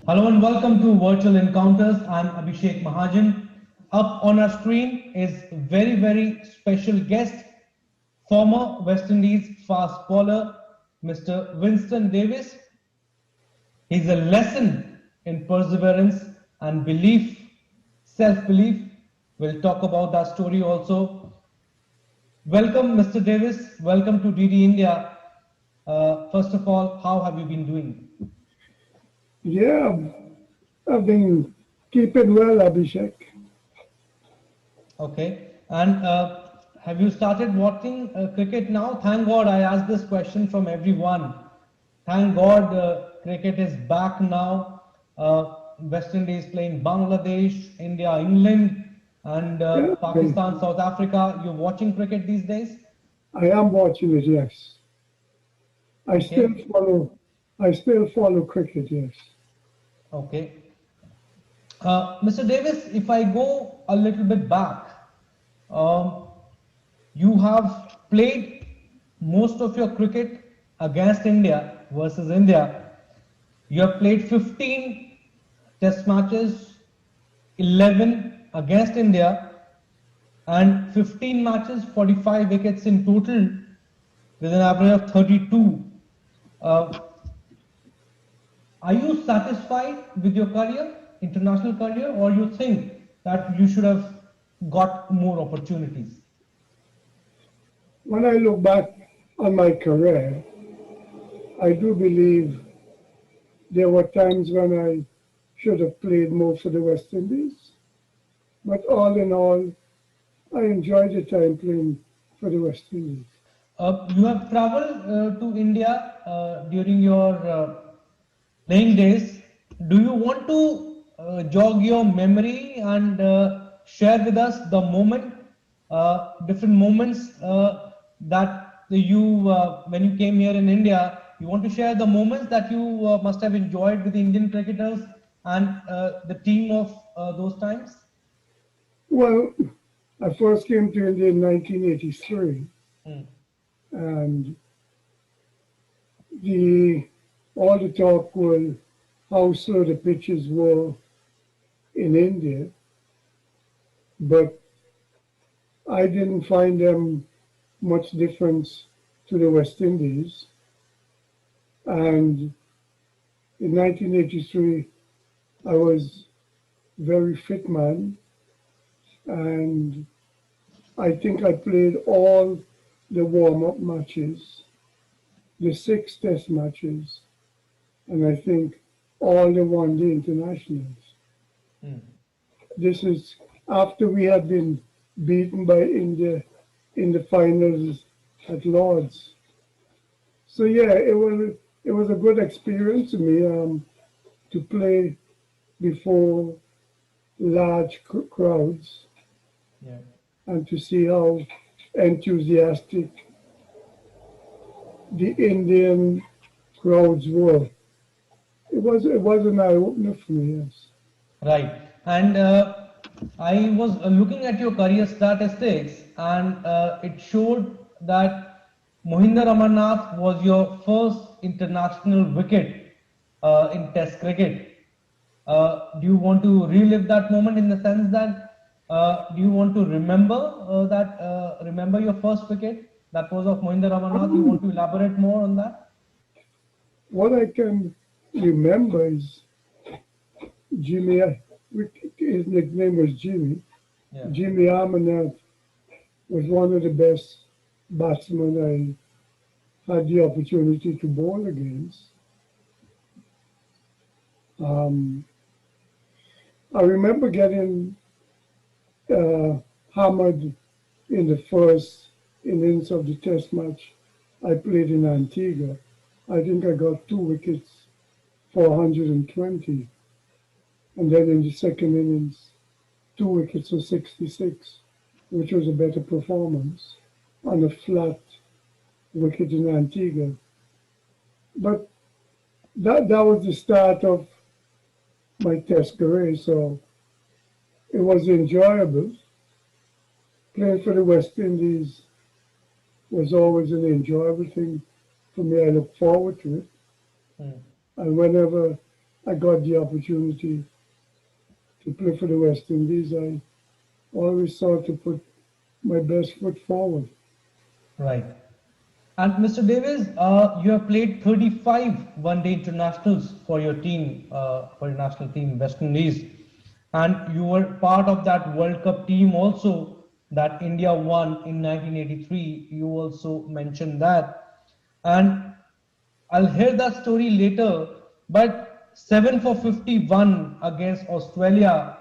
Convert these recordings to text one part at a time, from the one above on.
Hello and welcome to Virtual Encounters. I'm Abhishek Mahajan. Up on our screen is very special guest, former West Indies fast bowler, Mr. Winston Davis. He's a lesson in perseverance and belief, self-belief. We'll talk about that story also. Welcome, Mr. Davis. Welcome to DD India. First of all, how have you been doing? Yeah, I've been keeping well, Abhishek. Okay. And have you started watching cricket now? Thank God I asked this question from everyone. Thank God cricket is back now. West Indies playing Bangladesh, India, England, and Yeah, Pakistan, South Africa. You're watching cricket these days? I am watching it, yes. I still Okay. follow I still follow cricket, yes. Okay. Mr. Davis, if I go a little bit back, um, you have played most of your cricket against India versus India. You have played 15 test matches, 11 against India, and 15 matches, 45 wickets in total, with an average of 32. Uh, are you satisfied with your career, international career, or you think that you should have got more opportunities? When I look back on my career, I do believe there were times when I should have played more for the West Indies. But all in all, I enjoyed the time playing for the West Indies. You have traveled to India during your playing days. Do you want to jog your memory and share with us the moment, different moments that you, when you came here in India, you want to share the moments that you must have enjoyed with the Indian cricketers and the team of those times? Well, I first came to India in 1983, Hmm. and the all the talk was how slow the pitches were in India, but I didn't find them much difference to the West Indies. And in 1983, I was very fit man, and I think I played all the warm-up matches, the 6 test matches, and I think all the one-day internationals. Hmm. This is after we had been beaten by India in the finals at Lords. So yeah, it was a good experience to me to play before large crowds Yeah. and to see how enthusiastic the Indian crowds were. It was an eye opener for me. Yes. Right. And I was looking at your career statistics, and it showed that Mohinder Amarnath was your first international wicket in Test cricket. Do you want to relive that moment in the sense that do you want to remember remember your first wicket that was of Mohinder Amarnath? You want to elaborate more on that? What I can remember is Jimmy. His nickname was Jimmy. Yeah. Jimmy Amanat was one of the best batsmen I had the opportunity to bowl against. Um, I remember getting hammered in the first innings of the test match I played in Antigua. I think I got 2 wickets for 120. And then in the second innings, 2 wickets for 66, which was a better performance on a flat wicket in Antigua. But that was the start of my test career, so it was enjoyable. Playing for the West Indies was always an enjoyable thing for me. I look forward to it. Hmm. And whenever I got the opportunity to play for the West Indies, I always sought to put my best foot forward. Right. And Mr. Davis, you have played 35 one-day internationals for your team, for your national team, West Indies, and you were part of that World Cup team also that India won in 1983. You also mentioned that, and I'll hear that story later. But 7 for 51 against Australia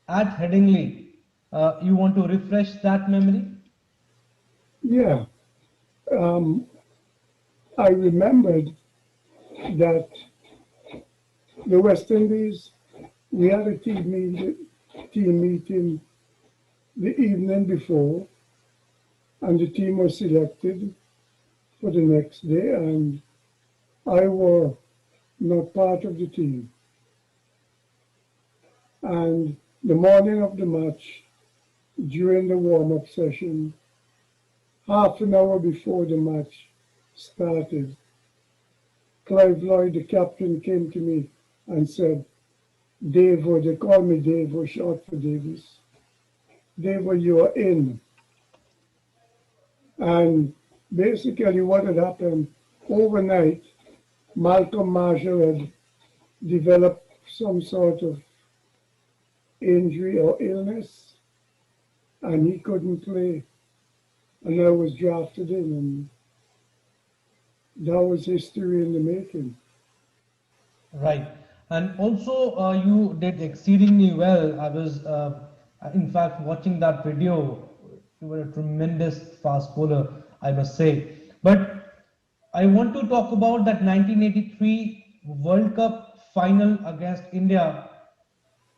at Headingley. You want to refresh that memory? Yeah, I remembered that the West Indies, we had a team meeting the evening before, and the team was selected for the next day, and I were not part of the team. And the morning of the match, during the warm-up session, half an hour before the match started, Clive Lloyd, the captain, came to me and said, Davo, they call me Davo, short for Davis. Davo, you're in. And basically what had happened overnight, Malcolm Marshall had developed some sort of injury or illness, and he couldn't play. And I was drafted in, and that was history in the making. Right. And also, you did exceedingly well. I was, in fact, watching that video. You were a tremendous fast bowler, I must say. But I want to talk about that 1983 World Cup final against India.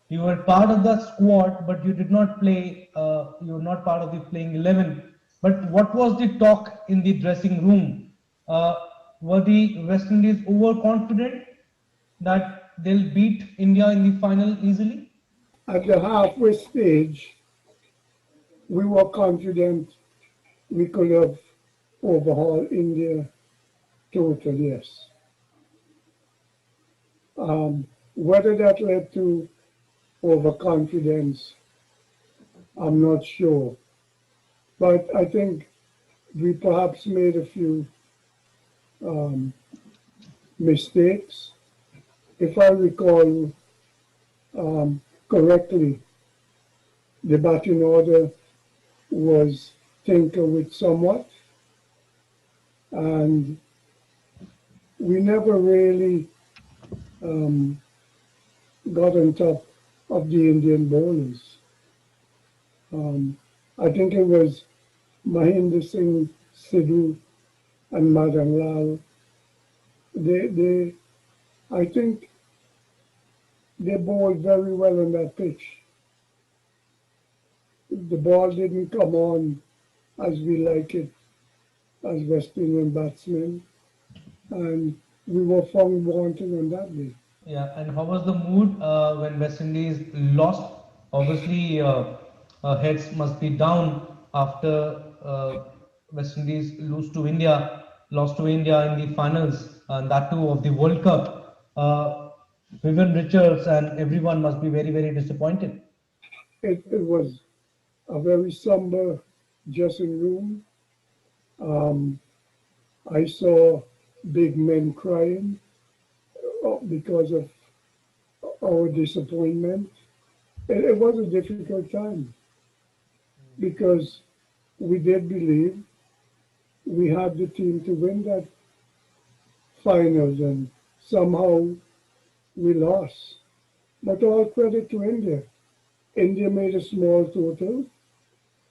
You were part of the squad, but you did not play. You were not part of the playing 11. But what was the talk in the dressing room? Uh, were the West Indies overconfident that they'll beat India in the final easily? At the halfway stage, we were confident we could have overhauled India totally, yes. Whether that led to overconfidence, I'm not sure. But I think we perhaps made a few um, mistakes. If I recall correctly, the batting order was tinker with somewhat, and we never really um, got on top of the Indian bowlers. Um, I think it was Mahinder Singh Sidhu and Madan Lal. They, I think they bowled very well on that pitch. The ball didn't come on as we like it as West Indian batsmen, and we were found wanting on that day. Yeah, and how was the mood when West Indies lost? Obviously, heads must be down after West Indies lost to India in the finals, and that too of the World Cup. Vivian Richards and everyone must be very, very disappointed. It was a very somber dressing room. Um, I saw big men crying because of our disappointment. It was a difficult time because we did believe we had the team to win that finals, and somehow we lost. But all credit to India. India made a small total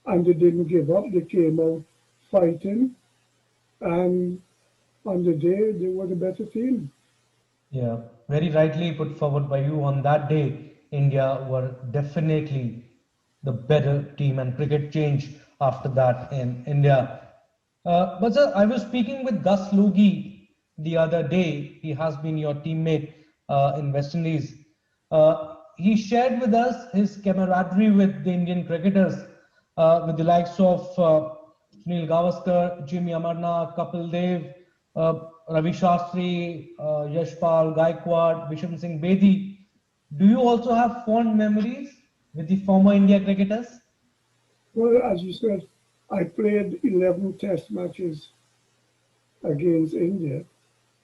and they didn't give up. They came out fighting, and on the day they were the better team. Yeah, very rightly put forward by you. On that day, India were definitely the better team, and cricket changed after that in India. But sir, I was speaking with Gus Logie the other day. He has been your teammate in West Indies. He shared with us his camaraderie with the Indian cricketers, with the likes of Sunil Gavaskar, Jimmy Amarnath, Kapil Dev. Ravi Shastri, Yashpal, Gaikwad, Bisham Singh Bedi. Do you also have fond memories with the former India cricketers? Well, as you said, I played 11 test matches against India.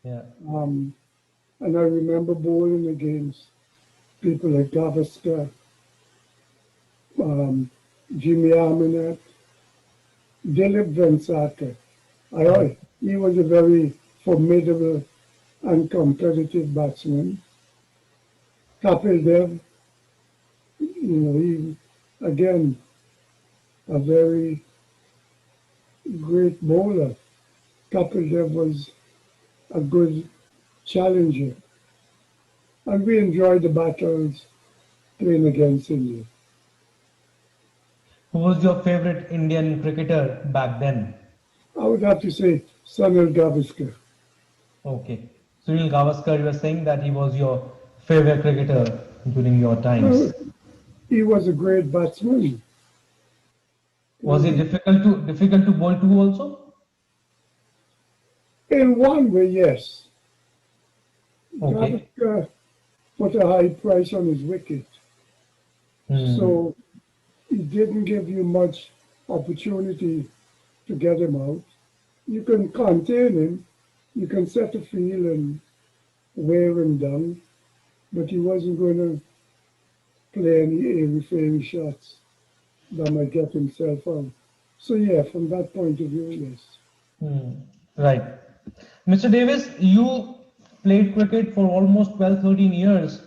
Yeah. Um, and I remember bowling against people like Gavaskar, um, Jimmy Arminet, Dilip Vengsarkar. Right. He was a very formidable and competitive batsman. Kapil Dev, he again a very great bowler. Kapil Dev was a good challenger, and we enjoyed the battles playing against India. Who was your favorite Indian cricketer back then? I would have to say Sunil Gavaskar. Okay. Sunil Gavaskar, you were saying that he was your favorite cricketer during your Well, times. he was a great batsman. Was he Um, difficult to bowl to also? in one way, yes. Okay. Gavaskar put a high price on his wicket, Hmm. so he didn't give you much opportunity to get him out. You can contain him, you can set a field and wear him down, but he wasn't going to play any airy-fairy shots that might get himself out. So yeah, from that point of view, yes. Hmm. Right. Mr. Davis, you played cricket for almost 12, 13 years,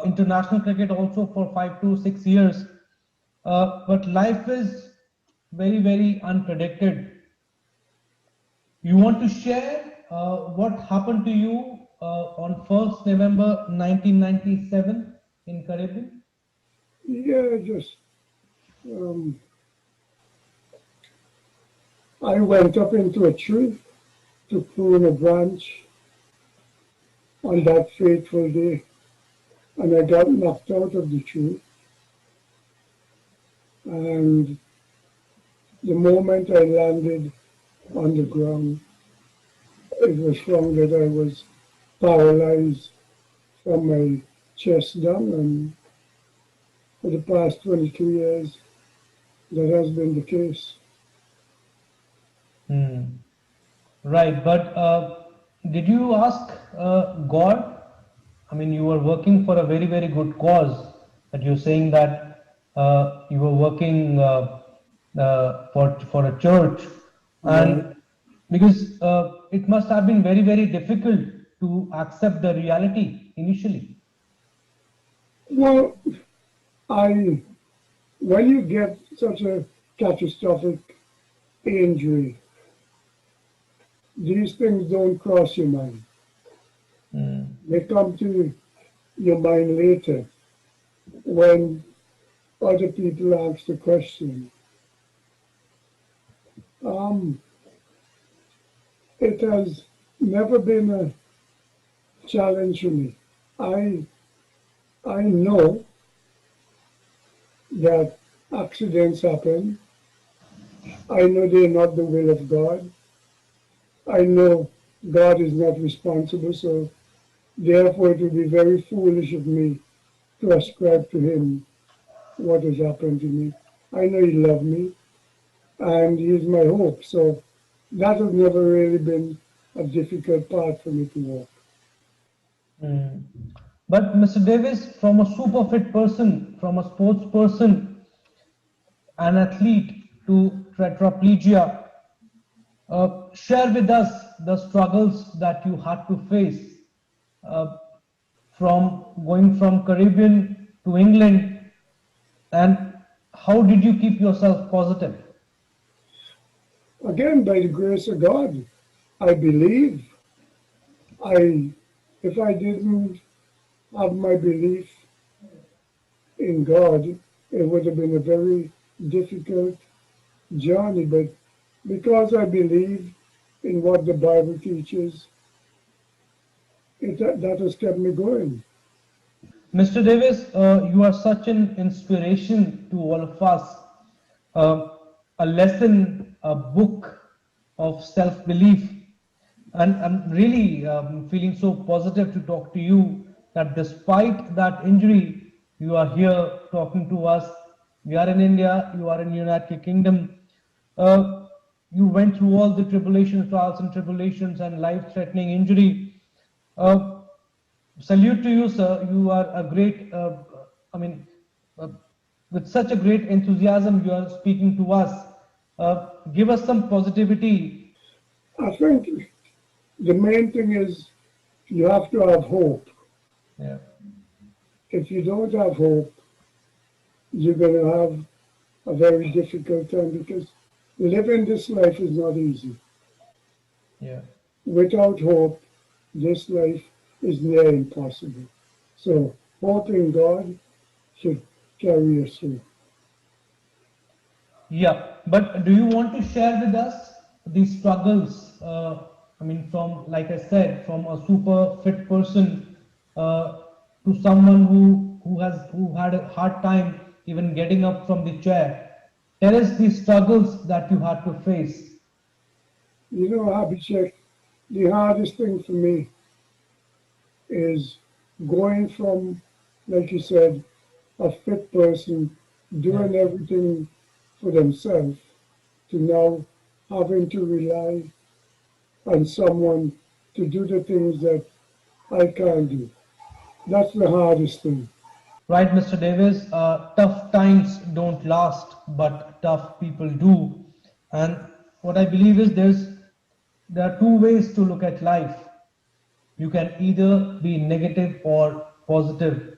international cricket also for 5 to 6 years. But life is very, very unpredicted. You want to share what happened to you on 1st November 1997 in Caribbean? Yeah, just um, I went up into a tree to prune a branch on that fateful day, and I got knocked out of the tree. And the moment I landed on the ground, it was found that I was paralyzed from my chest down, and for the past 22 years, that has been the case. Hmm. Right, but did you ask God? I mean, you were working for a very, very good cause. That you're saying that you were working for a church, Right. and because it must have been very, very difficult to accept the reality initially. Well, I when you get such a catastrophic injury, these things don't cross your mind. Hmm. They come to your mind later when other people ask the question. Um, it has never been a challenge for me. I I know that accidents happen. I know they're not the will of God. I know God is not responsible, so therefore it would be very foolish of me to ascribe to him what has happened to me. I know he loved me and he is my hope. So that has never really been a difficult part for me to walk. Hmm. But Mr. Davis, from a super fit person, from a sports person, an athlete to tetraplegia, share with us the struggles that you had to face uh, from going from Caribbean to England, and how did you keep yourself positive? Again, by the grace of God, I believe. I, if I didn't have my belief in God, it would have been a very difficult journey. But because I believe in what the Bible teaches, that has kept me going. Mr. Davis, you are such an inspiration to all of us. Uh, a lesson, a book of self belief. And I'm really feeling so positive to talk to you that despite that injury, you are here talking to us. We are in India, you are in United Kingdom. Uh, you went through all the tribulations, trials and tribulations and life-threatening injury. Uh, Salute to you, sir. You are a great, I mean, uh, with such a great enthusiasm, you are speaking to us. Give us some positivity. I think the main thing is you have to have hope. Yeah, If you don't have hope, you're going to have a very difficult time because living this life is not easy. yeah. Without hope, this life is near impossible. So, hope in God should carry us through. Yeah, but do you want to share with us the struggles? I mean, from, like I said, from a super fit person to someone who had a hard time even getting up from the chair. Tell us the struggles that you had to face. You know, Abhishek, the hardest thing for me is going from, like you said, a fit person Yeah. doing everything for themselves to now having to rely on someone to do the things that I can't do. That's the hardest thing. Right, Mr. Davis. Tough times don't last, but tough people do. And what I believe is there are two ways to look at life. You can either be negative or positive.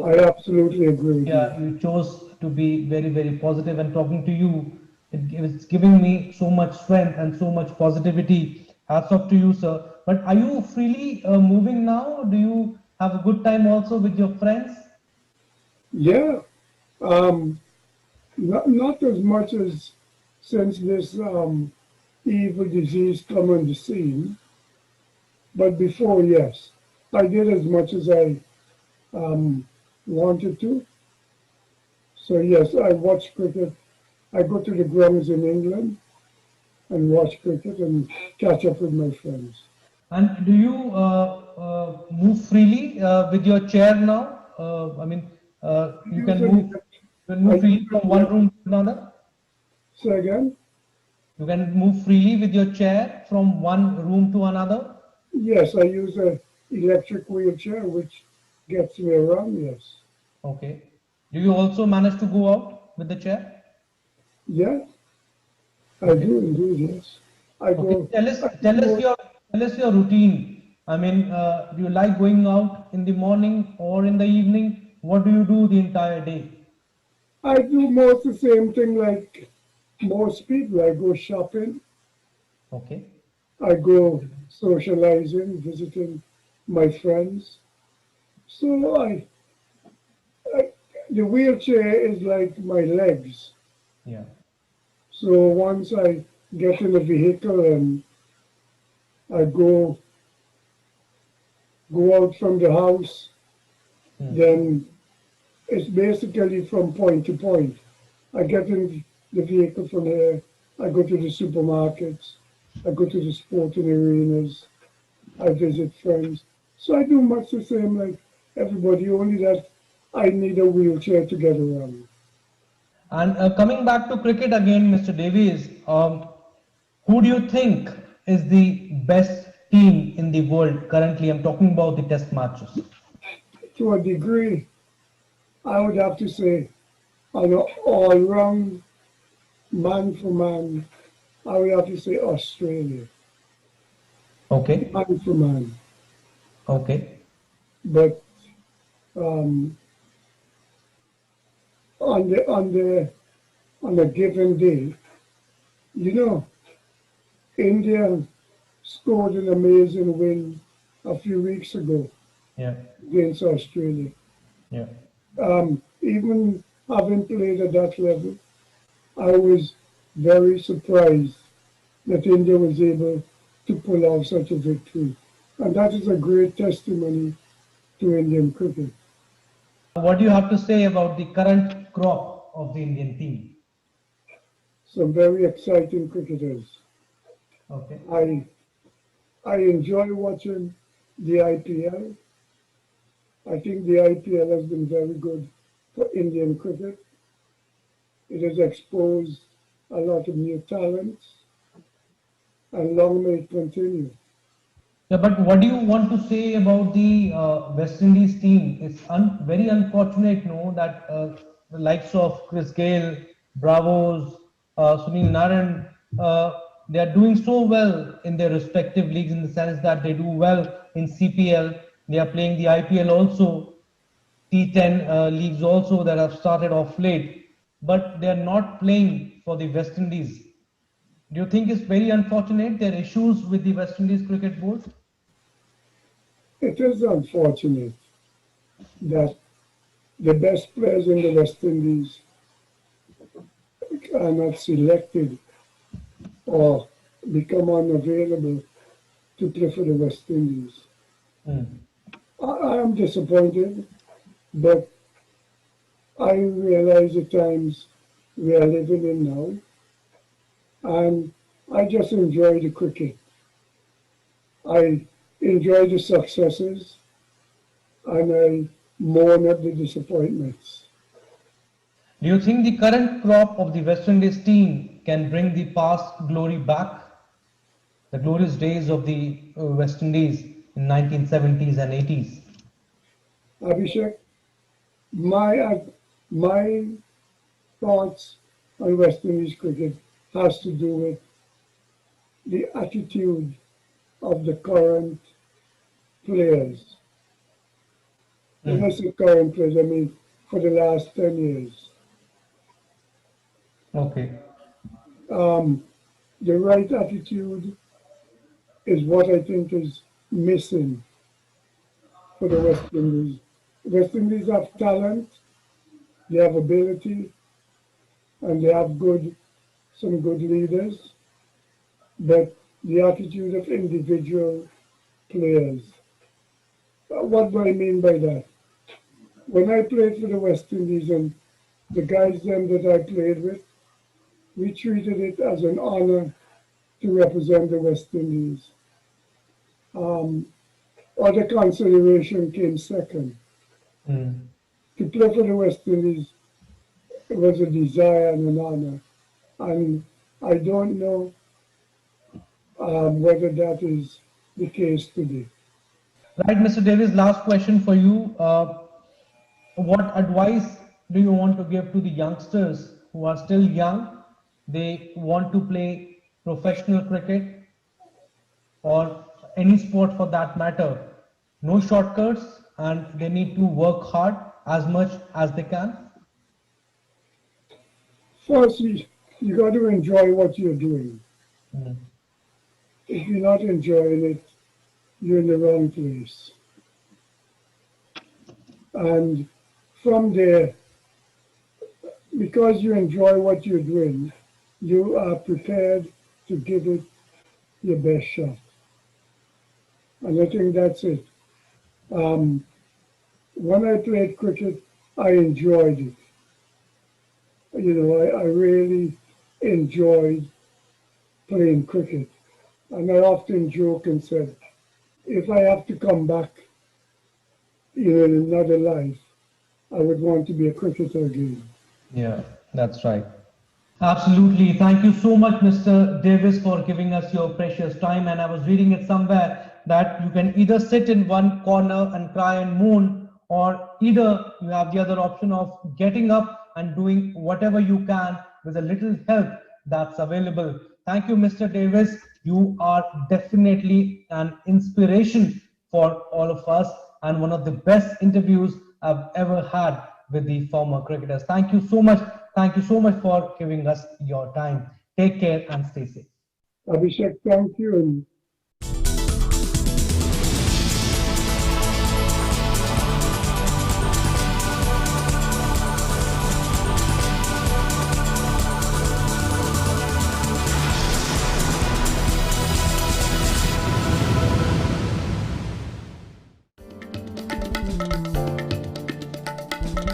I So absolutely agree with you. yeah, you chose to be very, very positive, and talking to you, it's giving me so much strength and so much positivity. Hats off to you, sir. But are you freely moving now? Do you have a good time also with your friends? Yeah, um, not as much as since this evil disease come on the scene, but before, yes, I did as much as I um, wanted to. So yes, I watch cricket. I go to the grounds in England and watch cricket and catch up with my friends. And do you move freely with your chair now? I mean, I you use can an move. elect- You can I move use freely from an one elect- room to another. Say again? You can move freely with your chair from one room to another. Yes, I use a electric wheelchair which gets me around. Yes. Okay. Do you also manage to go out with the chair? Yeah, I Okay. do indeed. Yes, I Okay. go. Tell us, I do tell us more. your, tell us your routine. I mean, do you like going out in the morning or in the evening? What do you do the entire day? I do most the same thing like most people. I go shopping. Okay. I go socializing, visiting my friends. So I the wheelchair is like my legs. Yeah. So once I get in the vehicle and I go out from the house, Hmm. then it's basically from point to point. I get in the vehicle from there. I go to the supermarkets. I go to the sporting arenas. I visit friends. So I do much the same like everybody, only that I need a wheelchair to get around. And coming back to cricket again, Mr. Davies, who do you think is the best team in the world currently? I'm talking about the test matches. To a degree, I would have to say, on an all-round man for man, I would have to say Australia, Okay, man for man. okay, But um, on a given day, you know, India scored an amazing win a few weeks ago yeah, against Australia. yeah. Even having played at that level, I was very surprised that India was able to pull off such a victory. And that is a great testimony to Indian cricket. What do you have to say about the current crop of the Indian team? Some very exciting cricketers. Okay, I I enjoy watching the IPL. I think the IPL has been very good for Indian cricket. It has exposed a lot of new talents, and long may it continue. Yeah, but what do you want to say about the West Indies team? It's very unfortunate, no, that the likes of Chris Gale, Bravos, Sunil Naran, they are doing so well in their respective leagues in the sense that they do well in CPL. They are playing the IPL also, T10 leagues also that have started off late, but they are not playing for the West Indies. Do you think it's very unfortunate? There are issues with the West Indies cricket board? It is unfortunate that the best players in the West Indies are not selected or become unavailable to play for the West Indies. Hmm. I am disappointed, but I realize the times we are living in now, and I just enjoy the cricket. I enjoy the successes, and I mourn at the disappointments. Do you think the current crop of the West Indies team can bring the past glory back? The glorious days of the West Indies in 1970s and 80s? Abhishek, my thoughts on West Indies cricket has to do with the attitude of the current players. When I Hmm. say current players, I mean for the last 10 years. Okay. Um, the right attitude is what I think is missing for the West Indies. West Indies have talent, they have ability, and they have some good leaders, but the attitude of individual players. What do I mean by that? When I played for the West Indies and the guys then that I played with, we treated it as an honor to represent the West Indies. Um, Other consideration came second. Hmm. To play for the West Indies was a desire and an honor. And I don't know whether that is the case today. Right, Mr. Davis, last question for you. What advice do you want to give to the youngsters who are still young? They want to play professional cricket or any sport for that matter. No shortcuts, and they need to work hard as much as they can. First, you got to enjoy what you're doing. Mm. If you're not enjoying it, you're in the wrong place. And from there, because you enjoy what you're doing, you are prepared to give it your best shot. And I think that's it. Um, when I played cricket, I enjoyed it. You know, I really enjoyed playing cricket. And I often joke and said, if I have to come back, in another life, I would want to be a cricketer again. Yeah, that's right. Absolutely. Thank you so much, Mr. Davis, for giving us your precious time. And I was reading it somewhere that you can either sit in one corner and cry and moan, or either you have the other option of getting up and doing whatever you can with a little help that's available. Thank you, Mr. Davis. You are definitely an inspiration for all of us and one of the best interviews I've ever had with the former cricketers. Thank you so much. Thank you so much for giving us your time. Take care and stay safe. Abhishek, thank you. And